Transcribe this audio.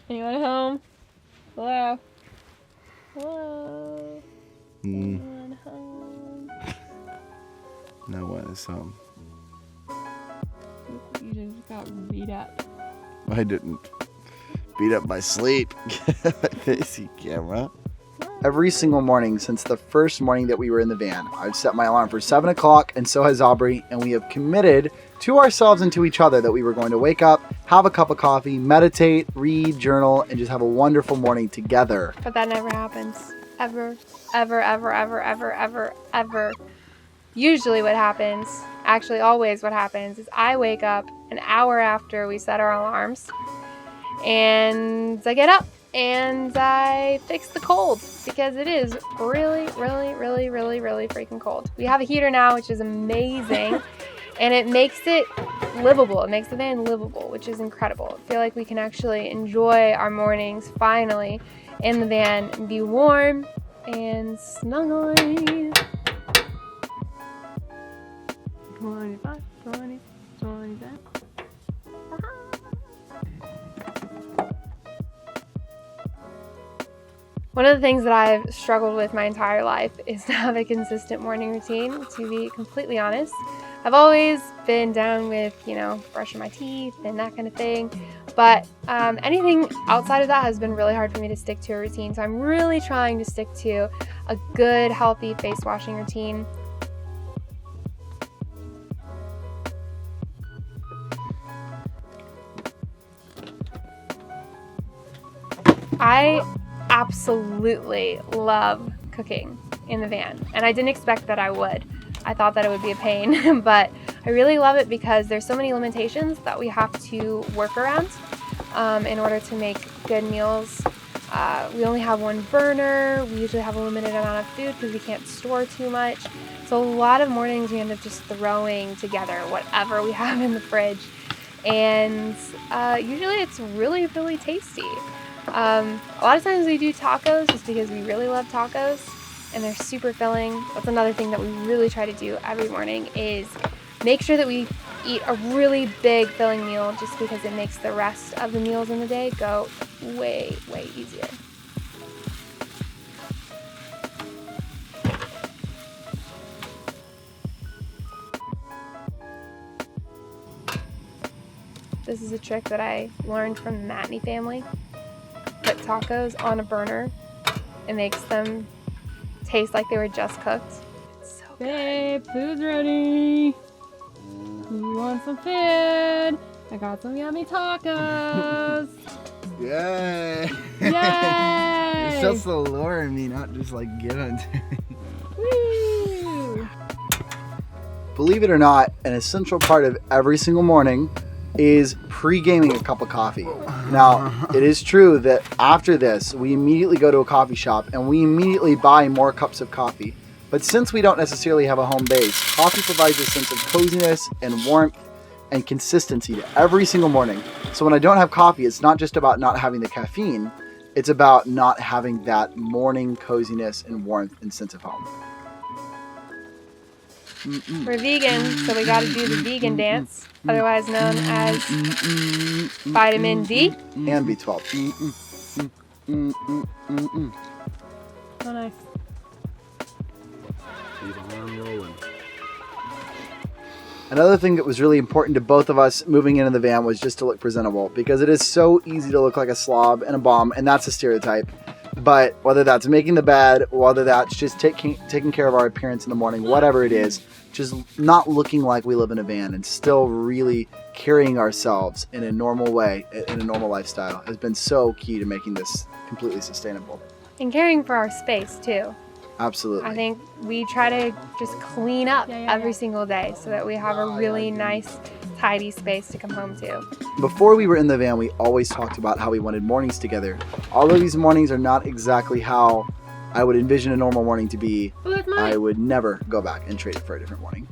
Anyone home? Hello? Hello? Anyone home? No one is home. You just got beat up. I didn't. Beat up by sleep. Facey camera. Every single morning since the first morning that we were in the van, I've set my alarm for 7 o'clock, and so has Aubrey, and we have committed to ourselves and to each other that we were going to wake up, have a cup of coffee, meditate, read, journal, and just have a wonderful morning together. But that never happens. Ever. Ever, ever, ever, ever, ever, ever. Usually what happens, actually always what happens, is I wake up an hour after we set our alarms, and I get up and I fix the cold because it is really, really, really, really, really freaking cold. We have a heater now, which is amazing, and it makes it livable. It makes the van livable, which is incredible. I feel like we can actually enjoy our mornings finally in the van and be warm and snuggly. 25, 20, 25. One of the things that I've struggled with my entire life is to have a consistent morning routine, to be completely honest. I've always been down with, brushing my teeth and that kind of thing. But anything outside of that has been really hard for me to stick to a routine. So I'm really trying to stick to a good, healthy face washing routine. I absolutely love cooking in the van, and I didn't expect that I would. I thought that it would be a pain, but I really love it because there's so many limitations that we have to work around in order to make good meals. We only have one burner. We usually have a limited amount of food because we can't store too much. So a lot of mornings we end up just throwing together whatever we have in the fridge, and usually it's really, really tasty. A lot of times we do tacos just because we really love tacos and they're super filling. That's another thing that we really try to do every morning is make sure that we eat a really big filling meal just because it makes the rest of the meals in the day go way, way easier. This is a trick that I learned from the Matney family. Put tacos on a burner. It makes them taste like they were just cooked. It's so good. Babe, food's ready. You want some food? I got some yummy tacos. Yay! Yay! You're supposed to lure me, not just get on. Woo! Believe it or not, an essential part of every single morning is pre-gaming a cup of coffee. Now, it is true that after this, we immediately go to a coffee shop and we immediately buy more cups of coffee. But since we don't necessarily have a home base, coffee provides a sense of coziness and warmth and consistency to every single morning. So when I don't have coffee, it's not just about not having the caffeine, it's about not having that morning coziness and warmth and sense of home. We're vegan, so we gotta do the vegan dance, otherwise known as vitamin D. And B12. Oh, nice. Another thing that was really important to both of us moving into the van was just to look presentable, because it is so easy to look like a slob and a bum, and that's a stereotype. But whether that's making the bed, whether that's just taking care of our appearance in the morning, whatever it is, just not looking like we live in a van and still really carrying ourselves in a normal way, in a normal lifestyle, has been so key to making this completely sustainable. And caring for our space too. Absolutely. I think we try to just clean up Yeah. every single day so that we have a really nice, tidy space to come home to. Before we were in the van, we always talked about how we wanted mornings together. Although these mornings are not exactly how I would envision a normal morning to be, Oh, that's mine. I would never go back and trade it for a different morning.